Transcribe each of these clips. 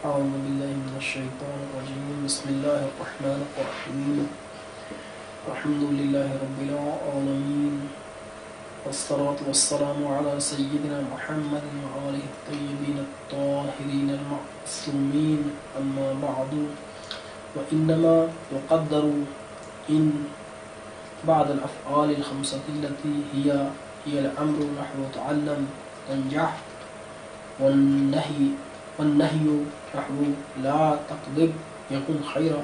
أعوذ بالله من الشيطان الرجيم بسم الله الرحمن الرحيم الحمد لله رب العالمين والصلاة والسلام على سيدنا محمد وآله الطيبين الطاهرين المعصومين أما بعد وإنما يقدر إن بعد الأفعال الخمسة التي هي الأمر نحو تعلم تنجح والنهي نحو لا تكذب يكون خيرا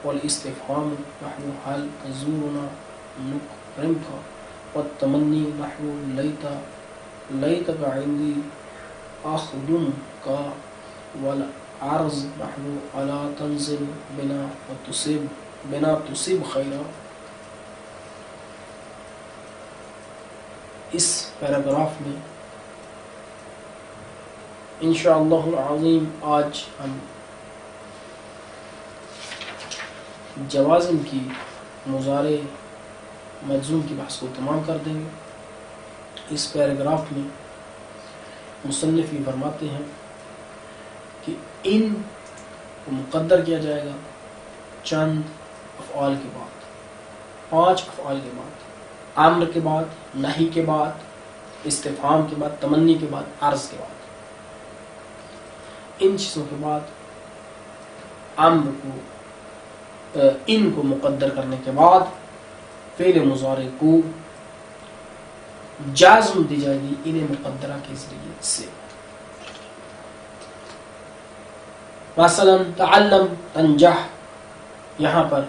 والاستفهام نحو هل تزورنا نكرمك والتمني نحو ليتك عندي أخدمك والعرض نحو ألا تنزل بنا تصيب خيرا. اس پیراگراف میں انشاءاللہ العظیم آج ہم جوازم کی مضارع مجزوم کی بحث کو تمام کر دیں گے. اس پیراگراف میں مصنف یہ فرماتے ہیں کہ ان کو مقدر کیا جائے گا چند افعال کے بعد، 5 افعال کے بعد، امر کے بعد، نہی کے بعد، استفہام کے بعد، تمنی کے بعد، عرض کے بعد. ان چیزوں کے بعد امر کو ان کو مقدر کرنے کے بعد فعل مضارع کو جازم دی جائے گی انہیں مقدرہ کے ذریعے سے. مثلا تعلم تنجح، یہاں پر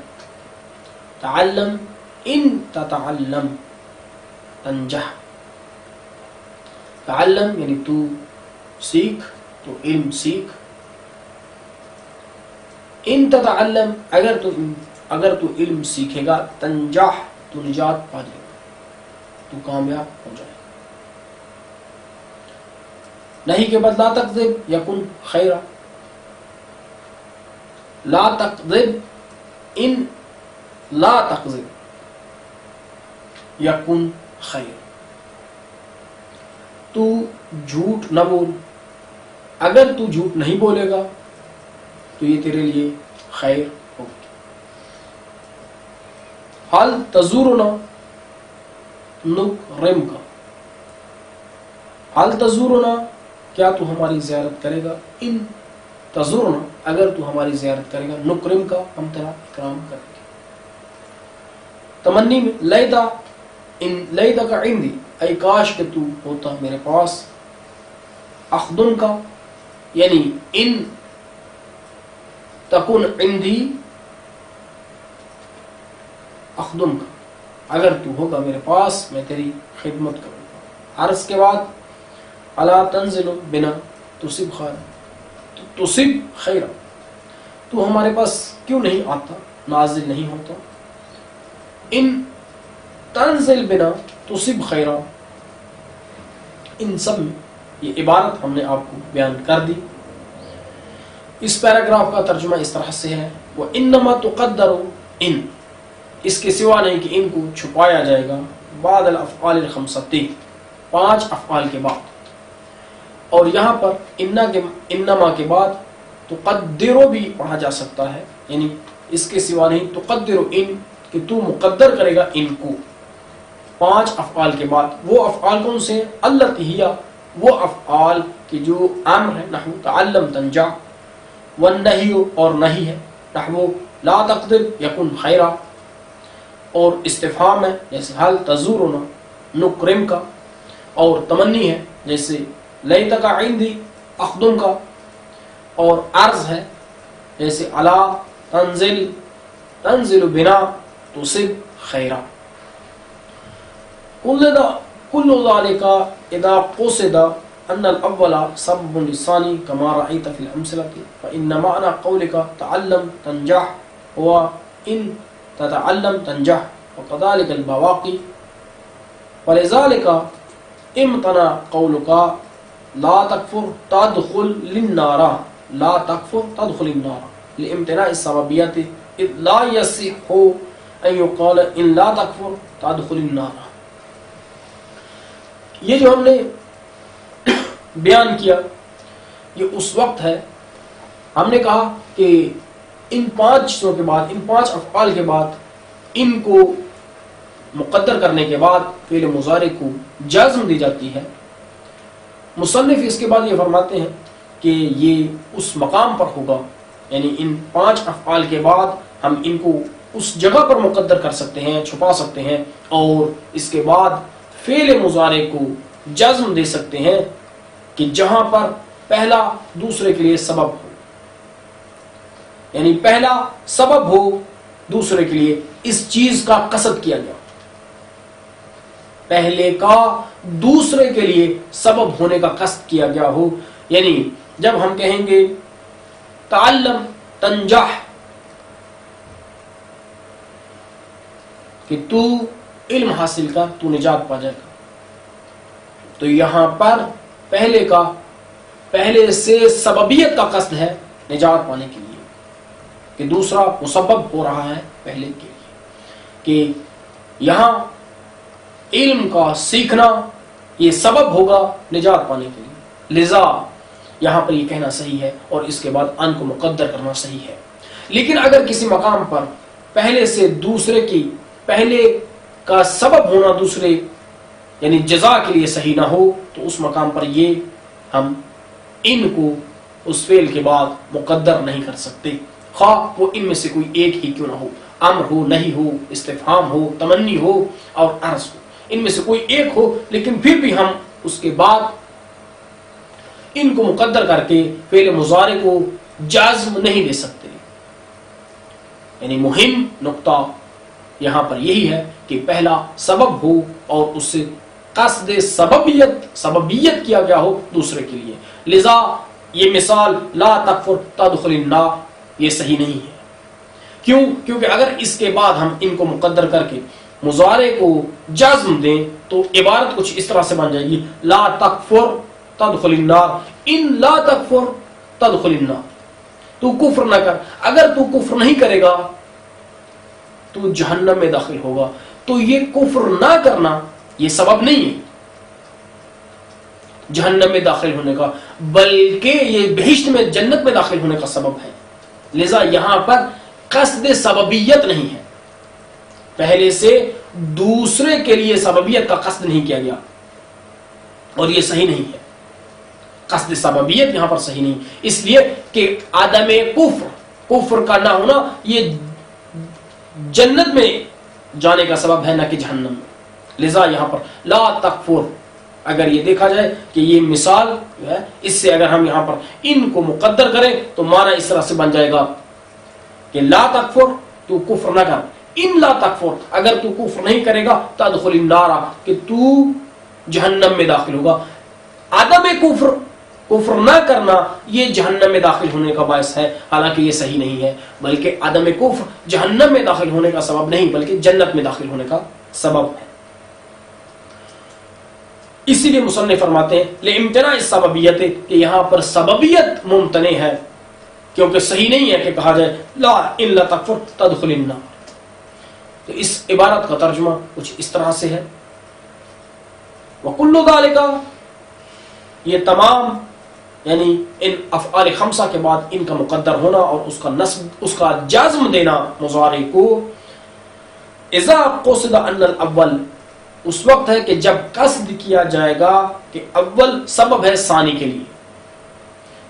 تعلم ان تتعلم تنجح، تعلم یعنی تو سیکھ، تو علم سیکھ. ان تتعلم اگر تو علم سیکھے گا، تنجح تو نجات پا جائے گا، تو کامیاب ہو جائے گا. نہیں کے بعد لا تکذب یکن خیرا، لا تکذب ان لا تکذب یکن خیر، تو جھوٹ نہ بول، اگر تو جھوٹ نہیں بولے گا تو یہ تیرے لیے خیر ہوگی. حل تزورنا نکرمک، حل تزورنا کیا تو ہماری زیارت کرے گا، ان تزورنا اگر تو ہماری زیارت کرے گا، نکرمک ہم تیرا اکرام کریں گے. تمنی میں لیتک عندی ای کاش کہ تو ہوتا میرے پاس، اخدم کا یعنی ان تکن عندی اخدم کا اگر تو ہوگا میرے پاس میں تیری خدمت کروں گا. عرض کے بعد الا تنزل بنا تصب خیرا، تصب خیرا تو ہمارے پاس کیوں نہیں آتا، نازل نہیں ہوتا. ان تنزل بنا تصب خیرا، ان سب میں یہ عبارت ہم نے آپ کو بیان کر دی. اس پیراگراف کا ترجمہ اس طرح سے ہے وَإِنَّمَا تُقَدَّرُ ان، اس کے سوا نہیں کہ ان کو چھپایا جائے گا بعد الافعال الخمسۃ، 5 افعال کے بعد. اور یہاں پر انما کے بعد تقدر بھی پڑھا جا سکتا ہے، یعنی اس کے سوا نہیں، تقدر ان کہ تو مقدر کرے گا ان کو 5 افعال کے بعد. وہ افعال کون سے ہیں؟ التی ہی، وہ افعال کی جو امر ہے نحو تعلم تنجح، والنہی اور نہیں ہے نحو لا تقذب یکن خیرا، اور استفہام ہے جیسے حل تزورنا نکرم کا، اور تمنی ہے جیسے لیتک عندی اخدم کا، اور عرض ہے جیسے الا تنزل بنا تصب خیرا. كل ذلك اذا قصد ان الاول سبب للثاني كما رايت في الامثله، فان معنى قولك تعلم تنجح هو ان تتعلم تنجح، وكذلك البواقي. ولذلك امتنع قولك لا تكفر تدخل للنار، لا تكفر تدخل النار، لامتناع السببية اذ لا يصح ان يقال ان لا تكفر تدخل النار. یہ جو ہم نے بیان کیا یہ اس وقت ہے ہم نے کہا کہ ان 5 چیزوں کے بعد، ان 5 افعال کے بعد، ان کو مقدر کرنے کے بعد فعل مضارع کو جزم دی جاتی ہے۔ مصنف اس کے بعد یہ فرماتے ہیں کہ یہ اس مقام پر ہوگا، یعنی ان 5 افعال کے بعد ہم ان کو اس جگہ پر مقدر کر سکتے ہیں، چھپا سکتے ہیں، اور اس کے بعد فعل مضارع کو جزم دے سکتے ہیں کہ جہاں پر پہلا دوسرے کے لیے سبب ہو، یعنی پہلا سبب ہو دوسرے کے لیے، اس چیز کا قصد کیا گیا، پہلے کا دوسرے کے لیے سبب ہونے کا قصد کیا گیا ہو۔ یعنی جب ہم کہیں گے تعلم تنجح، کہ تو علم حاصل کر تو نجات پا جائے گا، تو یہاں پر پہلے سے سببیت کا قصد ہے نجات پانے کے لیے، کہ دوسرا مسبب ہو رہا ہے پہلے کے لیے، کہ یہاں علم کا سیکھنا یہ سبب ہوگا نجات پانے کے لیے، لذا یہاں پر یہ کہنا صحیح ہے اور اس کے بعد ان کو مقدر کرنا صحیح ہے۔ لیکن اگر کسی مقام پر پہلے سے دوسرے کی، پہلے کا سبب ہونا دوسرے یعنی جزا کے لیے صحیح نہ ہو، تو اس مقام پر یہ ہم ان کو اس فعل کے بعد مقدر نہیں کر سکتے، خواہ وہ ان میں سے کوئی ایک ہی کیوں نہ ہو، امر ہو، نہیں ہو، استفہام ہو، تمنی ہو اور عرض ہو، ان میں سے کوئی ایک ہو، لیکن پھر بھی ہم اس کے بعد ان کو مقدر کر کے فعل مضارع کو جازم نہیں دے سکتے۔ یعنی مہم نقطہ یہاں پر یہی ہے کہ پہلا سبب ہو اور اس سے قصد سببیت کیا گیا ہو دوسرے کے لیے، لذا یہ مثال لا تکفر تدخل النار یہ صحیح نہیں ہے۔ کیوں؟ کیونکہ اگر اس کے بعد ہم ان کو مقدر کر کے مضارع کو جزم دیں تو عبارت کچھ اس طرح سے بن جائے گی لا تکفر تدخل النار، ان لا تکفر تدخل النار، تو کفر نہ کر، اگر تو کفر نہیں کرے گا تو جہنم میں داخل ہوگا۔ تو یہ کفر نہ کرنا یہ سبب نہیں ہے جہنم میں داخل ہونے کا، بلکہ یہ بہشت میں، جنت میں داخل ہونے کا سبب ہے، لذا یہاں پر قصد سببیت نہیں ہے، پہلے سے دوسرے کے لیے سببیت کا قصد نہیں کیا گیا، اور یہ صحیح نہیں ہے، قصد سببیت یہاں پر صحیح نہیں، اس لیے کہ عدم کفر کا نہ ہونا یہ جنت میں جانے کا سبب ہے نہ کہ جہنم میں، لذا یہاں پر لا تکفر اگر یہ دیکھا جائے کہ یہ مثال جو ہے اس سے اگر ہم یہاں پر ان کو مقدر کریں تو معنی اس طرح سے بن جائے گا کہ لا تکفر تو کفر نہ کر، ان لا تکفر اگر تو کفر نہیں کرے گا تدخل النار کہ تو جہنم میں داخل ہوگا۔ عدم کفر نہ کرنا یہ جہنم میں داخل ہونے کا باعث ہے، حالانکہ یہ صحیح نہیں ہے، بلکہ عدم کفر جہنم میں داخل ہونے کا سبب نہیں بلکہ جنت میں داخل ہونے کا سبب ہے۔ اسی لیے مصنف فرماتے ہیں لامتناع السببیت کہ یہاں پر سببیت ممتنع ہے، کیونکہ صحیح نہیں ہے کہ کہا جائے لا ان لا تکفر تدخل النار۔ تو اس عبارت کا ترجمہ کچھ اس طرح سے ہے وَكُلُّ ذَلِكَ یہ تمام یعنی ان افعال خمسہ کے بعد ان کا مقدر ہونا اور اس کا نصب، اس کا جازم دینا مضارع کو اذا قصد ان الاول اس وقت ہے کہ جب قصد کیا جائے گا کہ اول سبب ہے ثانی کے لیے،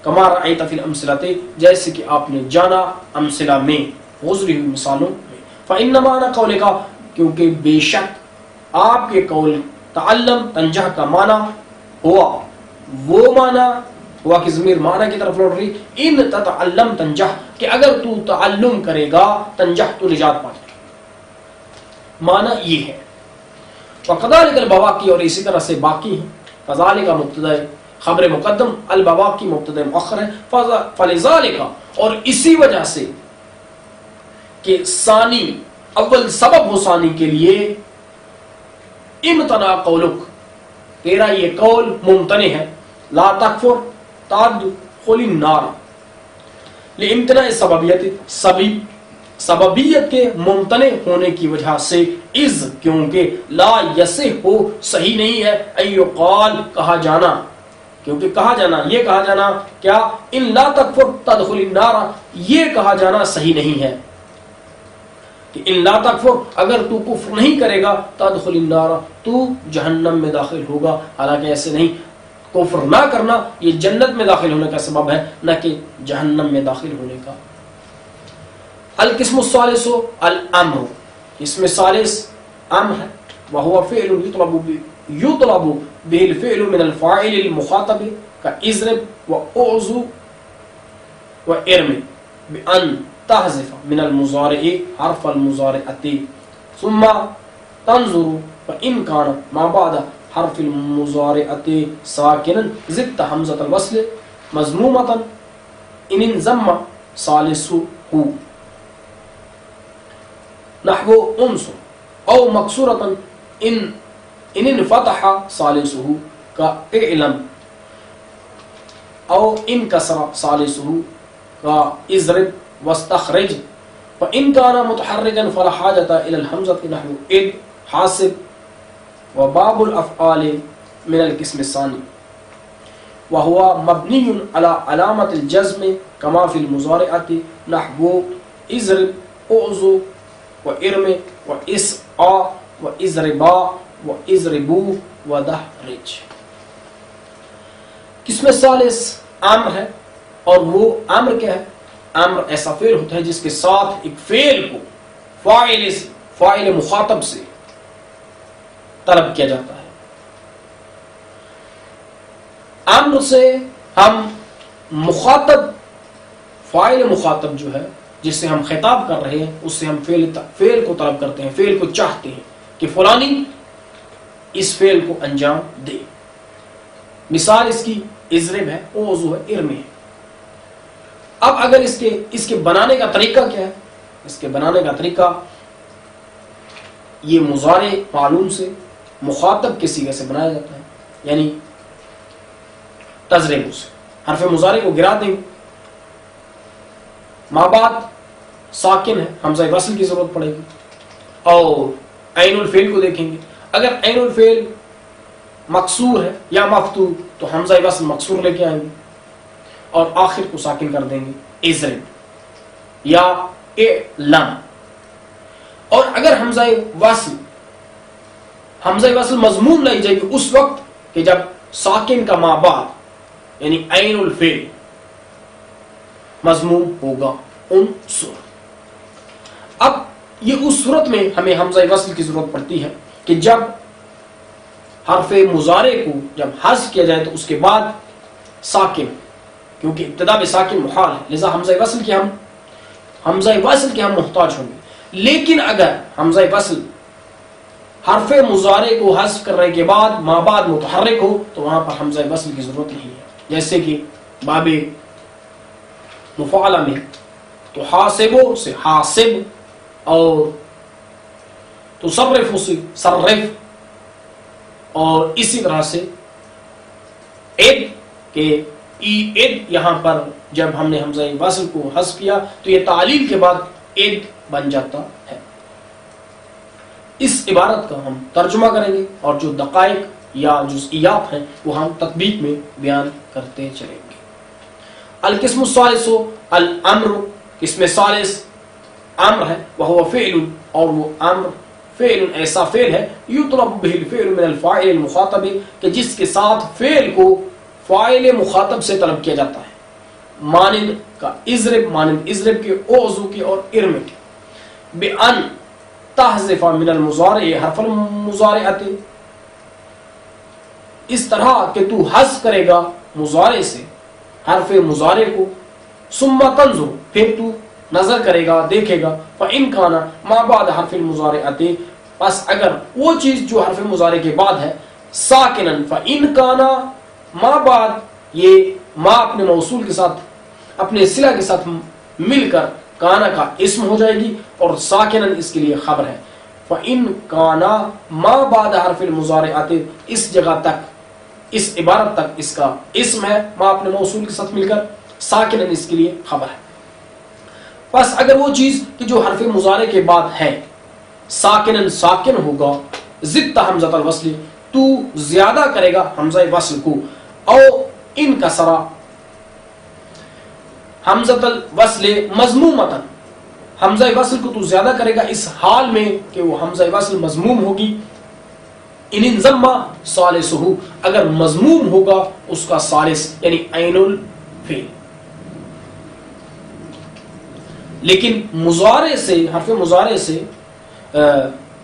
کما رأیت فی الامثلۃ جیسے کہ آپ نے جانا امثلہ میں گزری ہوئی مثالوں میں، فإن معنی قولک کیونکہ بے شک آپ کے قول تعلم تنجح کا معنی ہوا وہ معنی ہوا کہ ضمیر معنی کی طرف لوٹ رہی، ان تتعلم تنجح کہ اگر تو تعلم کرے گا تنجح تو نجات پا جائے گا، معنی یہ ہے۔ وَقَذَلِكَ الْبَوَاقِي اور اسی طرح سے باقی ہیں، فَذَلِكَ مبتدا خبر مقدم، البواقی مبتدا مؤخر ہے، فَلِذَلِكَ اور اسی وجہ سے کہ ثانی اول سبب ہو ثانی کے لیے امتنع قولک تیرا یہ قول ممتنع ہے، لا تکفر تدخل النار لامتناع السببیت سببیت کے ممتنع ہونے کی وجہ سے، از کیونکہ لا یصح ہو صحیح نہیں ہے ان یقال کہا جانا کیونکہ کہا جانا، یہ کہا جانا کیا ان لا تکفر تدخل النار، یہ کہا جانا صحیح نہیں ہے کہ ان لا تکفر، اگر تو کفر نہیں کرے گا تدخل النار، تو جہنم میں داخل ہوگا. حالانکہ ایسے نہیں، کفر نہ کرنا یہ جنت میں داخل ہونے کا سبب ہے، نہ کہ جہنم میں داخل ہونے کا. القسم الثالث الامر، اس میں ثالث امر ہے، وهو فعل يطلب به الفعل من الفاعل المخاطب كاضرب واعذ وارم بان تحذف من المضارع حرف المضارعة ثم تنظر فإن كان ما بعد حرف المضارعة ساكنا زدت همزة الوصل مضمومة إن انضم ثالثه نحو انصر او مکسورة ان انفتح ثالثه كاعلم او انكسر ثالثه كاضرب واستخرج فإن كان متحركا فلا حاجة إلى الهمزة نحو إد حاسب. وباب الأفعال من القسم الثاني وهو مبني على علامة الجزم كما في المضارعة نحو اضرب اعذ وارم واسعى واضربا واضربوا ودحرج. قسم ثالث امر ہے، اور وہ امر کیا ہے؟ امر ایسا فعل ہوتا ہے جس کے ساتھ ایک فعل کو فاعل مخاطب سے طلب کیا جاتا ہے. امر سے ہم مخاطب، فاعل مخاطب جو ہے جس سے ہم خطاب کر رہے ہیں، اس سے ہم فعل کو طلب کرتے ہیں، فعل کو چاہتے ہیں کہ فلانی اس فعل کو انجام دے. مثال اس کی اضرب ہے، اوذو ہے، ارم ہے. اب اگر اس کے بنانے کا طریقہ کیا ہے؟ اس کے بنانے کا طریقہ یہ مضارع معلوم سے مخاطب کے صیغے سے بنایا جاتا ہے، یعنی تضرب سے حرف مضارع کو گرا دیں گے، ما بعد ساکن ہے، حمزہ وصل کی ضرورت پڑے گی، اور عین الفعل کو دیکھیں گے. اگر عین الفعل مکسور ہے یا مفتوح تو حمزہ وصل مکسور لے کے آئیں گے اور آخر کو ساکن کر دیں گے، اضرب یا اعلم. اور اگر حمزہ وصل مضمون لائی جائے گی اس وقت کہ جب ساکن کا ما بعد یعنی عین الفعل مضمون ہوگا، انصر. اب یہ اس صورت میں ہمیں حمزہ وصل کی ضرورت پڑتی ہے کہ جب حرف مضارع کو جب حذف کیا جائے تو اس کے بعد ساکن، کیونکہ ابتدا میں ساکن محال ہے، لذا حمزہ وصل کے ہم محتاج ہوں گے. لیکن اگر حمزہ وصل حرف مضارع کو حذف کرنے کے بعد ما بعد متحرک ہو تو وہاں پر حمزہ وصل کی ضرورت نہیں ہے. جیسے کہ باب مفعلہ میں تو حاسبو سے حاسب، اور تصرف سے صرف، اور اسی طرح سے اد کہ اد، یہاں پر جب ہم نے حمزہ وصل کو حذف کیا تو یہ تعلیل کے بعد اد بن جاتا ہے. اس عبارت کا ہم ترجمہ کریں گے اور جو دقائق یا جزئیات ہیں وہ ہم تطبیق میں بیان کرتے چلیں گے. القسم الثالث الامر، قسم ثالث امر ہے، وہ فعل، اور وہ امر فعل ایسا فعل ہے یطلب به الفعل من الفاعل المخاطب کہ جس کے ساتھ فعل کو فاعل مخاطب سے طلب کیا جاتا ہے. مانند کا اضرب، مانند اضرب کے، اوذو کے اور ارم کے. بان تحذف من المضارع حرف المضارعۃ، اس طرح کہ تو حذف کرے گا مضارع سے حرف مضارع کو، ثم تنظر، پھر تو نظر کرے گا، دیکھے گا، فإن كان ما بعد حرف المضارعۃ، پس اگر وہ چیز جو حرف مضارع کے بعد ہے ساکنن، فإن كان ما بعد، یہ ما اپنے موصول کے ساتھ اپنے صلہ کے ساتھ مل کر کانا کا اسم ہو جائے گی اور ساکنن اس کے لیے خبر ہے. فإن كان ما بعد حرف المضارعۃ، اس جگہ تک، اس عبارت تک اس کا اسم ہے، ما اپنے موصول کے ساتھ مل کر، ساکنن اس کے لیے خبر ہے. بس اگر وہ چیز کہ جو حرف مضارع کے بعد ہے ساکنن ساکن ہوگا، زدت حمزۃ الوصل، تو زیادہ کرے گا حمزہ وصل کو، او انکسر حمزۃ الوصل مضمومۃ، حمزہ وصل کو تو زیادہ کرے گا اس حال میں کہ وہ حمزہ وصل مضموم ہوگی. ان انضم ثالثہ، اگر مضموم ہوگا اس کا ثالث یعنی عین الفعل. لیکن مضارع سے، حرف مضارع سے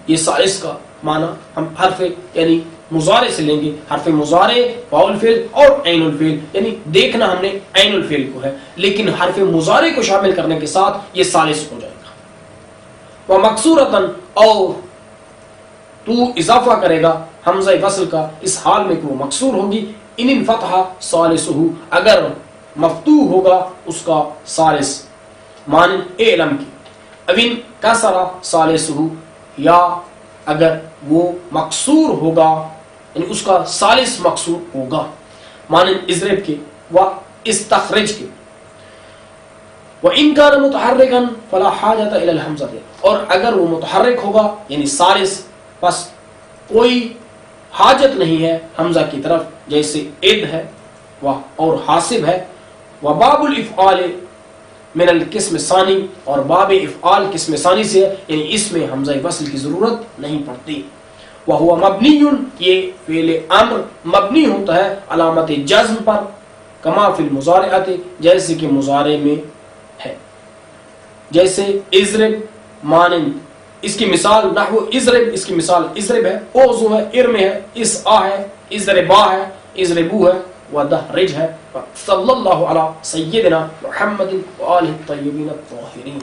یہ ثالث کا معنی ہم حرف یعنی مضارع سے لیں گے. حرف مضارع واو الفعل اور عین الفعل، یعنی دیکھنا ہم نے عین الفعل کو ہے، لیکن حرف مضارع کو شامل کرنے کے ساتھ یہ ثالث ہو جائے گا. ومکسورۃ، اور تو اضافہ کرے گا حمزہ وصل کا اس حال میں کہ وہ مکسور ہوگی. ان انفتح ثالثہ، اگر مفتوح ہوگا اس کا ثالث، مانند اعلم کی. اب ان کسر ثالثہ، یا اگر وہ مکسور ہوگا یعنی اس کا ثالث مکسور ہوگا، مانند اضرب کے و استخرج کے. وَإِن كَانَ مُتَحَرِّكًا فَلَا حَاجَةَ إِلَى الْحَمْزَةِ، اور اگر وہ متحرک ہوگا یعنی ثالث، بس کوئی حاجت نہیں ہے حمزہ کی طرف، جیسے اذ ہے اور حاسب ہے. وباب الافعال من القسم ثانی، اور باب افعال قسم ثانی سے ہے، یعنی اس میں حمزہ وصل کی ضرورت نہیں پڑتی. وہو مبنی، یہ فعل امر مبنی ہوتا ہے علامت جزم پر، کما فی المضارعۃ، جیسے کہ مضارع میں ہے. جیسے اضرب، مانند اس کی مثال نحو اضرب، اس کی مثال اضرب ہے. اوزو ہے، ارم ہے، اس آ ہے، اضربا ہے، اضربو ہے، ودحرج ہے. صلی اللہ علی سیدنا محمد وآلہ الطیبین الطاہرین.